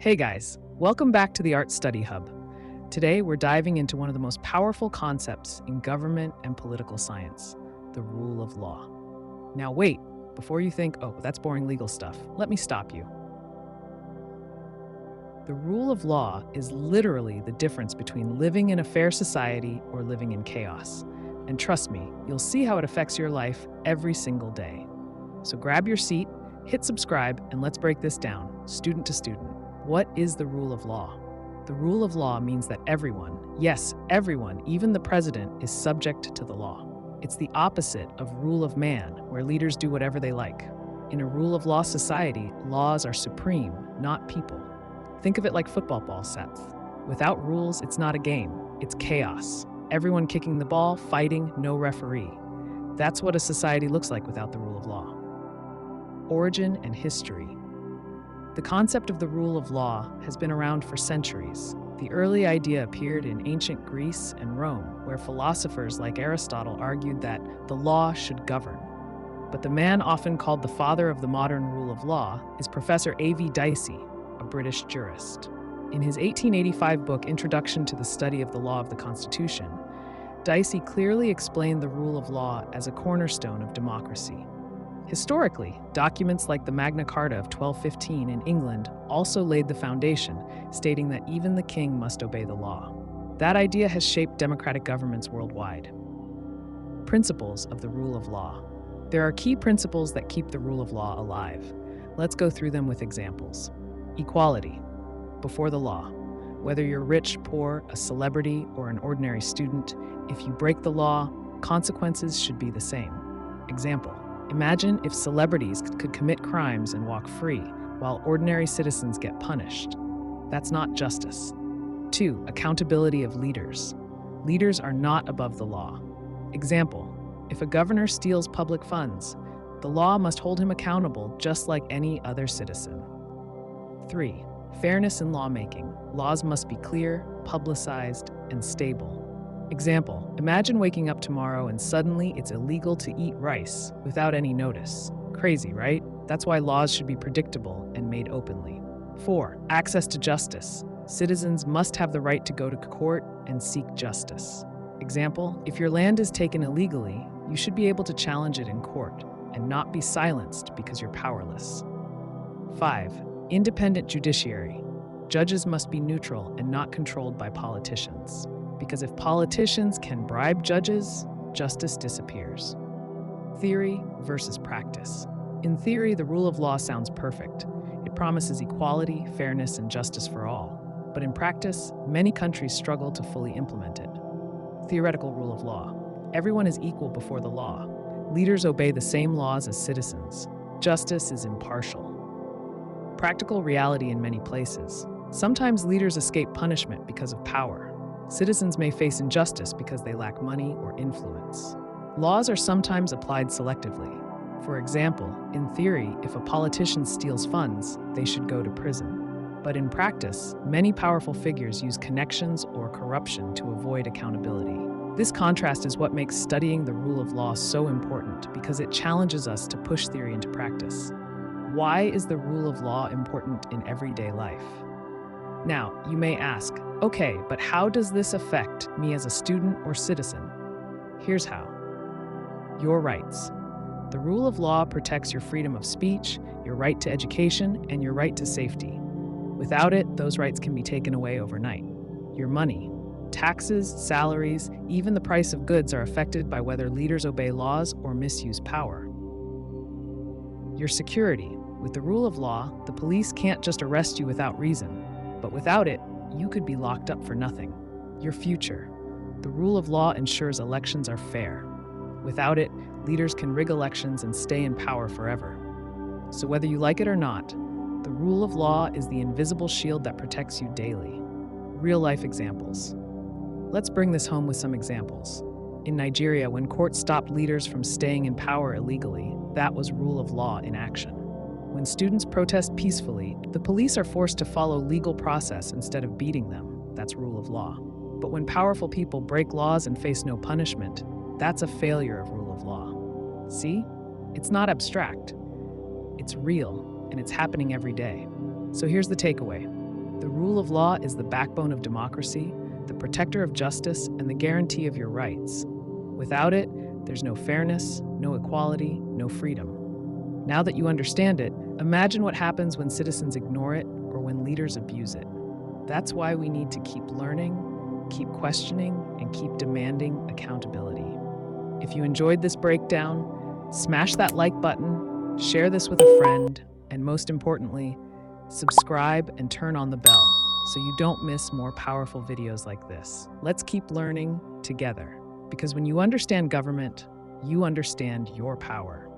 Hey guys, welcome back to the Art Study Hub. Today we're diving into one of the most powerful concepts in government and political science, the rule of law. Now wait, before you think, oh, that's boring legal stuff, let me stop you. The rule of law is literally the difference between living in a fair society or living in chaos. And trust me, you'll see how it affects your life every single day. So grab your seat, hit subscribe, and let's break this down, student to student. What is the rule of law? The rule of law means that everyone, yes, everyone, even the president, is subject to the law. It's the opposite of rule of man, where leaders do whatever they like. In a rule of law society, laws are supreme, not people. Think of it like football ball sets. Without rules, it's not a game, it's chaos. Everyone kicking the ball, fighting, no referee. That's what a society looks like without the rule of law. Origin and history. The concept of the rule of law has been around for centuries. The early idea appeared in ancient Greece and Rome, where philosophers like Aristotle argued that the law should govern. But the man often called the father of the modern rule of law is Professor A.V. Dicey, a British jurist. In his 1885 book, Introduction to the Study of the Law of the Constitution, Dicey clearly explained the rule of law as a cornerstone of democracy. Historically, documents like the Magna Carta of 1215 in England also laid the foundation, stating that even the king must obey the law. That idea has shaped democratic governments worldwide. Principles of the rule of law. There are key principles that keep the rule of law alive. Let's go through them with examples. Equality. Before the law. Whether you're rich, poor, a celebrity, or an ordinary student, if you break the law, consequences should be the same. Example. Imagine if celebrities could commit crimes and walk free, while ordinary citizens get punished. That's not justice. 2. Accountability of leaders. Leaders are not above the law. Example, if a governor steals public funds, the law must hold him accountable just like any other citizen. 3. Fairness in lawmaking. Laws must be clear, publicized, and stable. Example, imagine waking up tomorrow and suddenly it's illegal to eat rice without any notice. Crazy, right? That's why laws should be predictable and made openly. 4. Access to justice. Citizens must have the right to go to court and seek justice. Example, if your land is taken illegally, you should be able to challenge it in court and not be silenced because you're powerless. 5. Independent judiciary. Judges must be neutral and not controlled by politicians. Because if politicians can bribe judges, justice disappears. Theory versus practice. In theory, the rule of law sounds perfect. It promises equality, fairness, and justice for all. But in practice, many countries struggle to fully implement it. Theoretical rule of law. Everyone is equal before the law. Leaders obey the same laws as citizens. Justice is impartial. Practical reality in many places. Sometimes leaders escape punishment because of power. Citizens may face injustice because they lack money or influence. Laws are sometimes applied selectively. For example, in theory, if a politician steals funds, they should go to prison. But in practice, many powerful figures use connections or corruption to avoid accountability. This contrast is what makes studying the rule of law so important because it challenges us to push theory into practice. Why is the rule of law important in everyday life? Now, you may ask, okay, but how does this affect me as a student or citizen? Here's how. Your rights. The rule of law protects your freedom of speech, your right to education, and your right to safety. Without it, those rights can be taken away overnight. Your money. Taxes, salaries, even the price of goods are affected by whether leaders obey laws or misuse power. Your security. With the rule of law, the police can't just arrest you without reason. But without it, you could be locked up for nothing. Your future. The rule of law ensures elections are fair. Without it, leaders can rig elections and stay in power forever. So whether you like it or not, the rule of law is the invisible shield that protects you daily. Real-life examples. Let's bring this home with some examples. In Nigeria, when courts stopped leaders from staying in power illegally, that was rule of law in action. When students protest peacefully, the police are forced to follow legal process instead of beating them. That's rule of law. But when powerful people break laws and face no punishment, that's a failure of rule of law. See? It's not abstract. It's real, and it's happening every day. So here's the takeaway. The rule of law is the backbone of democracy, the protector of justice, and the guarantee of your rights. Without it, there's no fairness, no equality, no freedom. Now that you understand it, imagine what happens when citizens ignore it or when leaders abuse it. That's why we need to keep learning, keep questioning, and keep demanding accountability. If you enjoyed this breakdown, smash that like button, share this with a friend, and most importantly, subscribe and turn on the bell so you don't miss more powerful videos like this. Let's keep learning together, because when you understand government, you understand your power.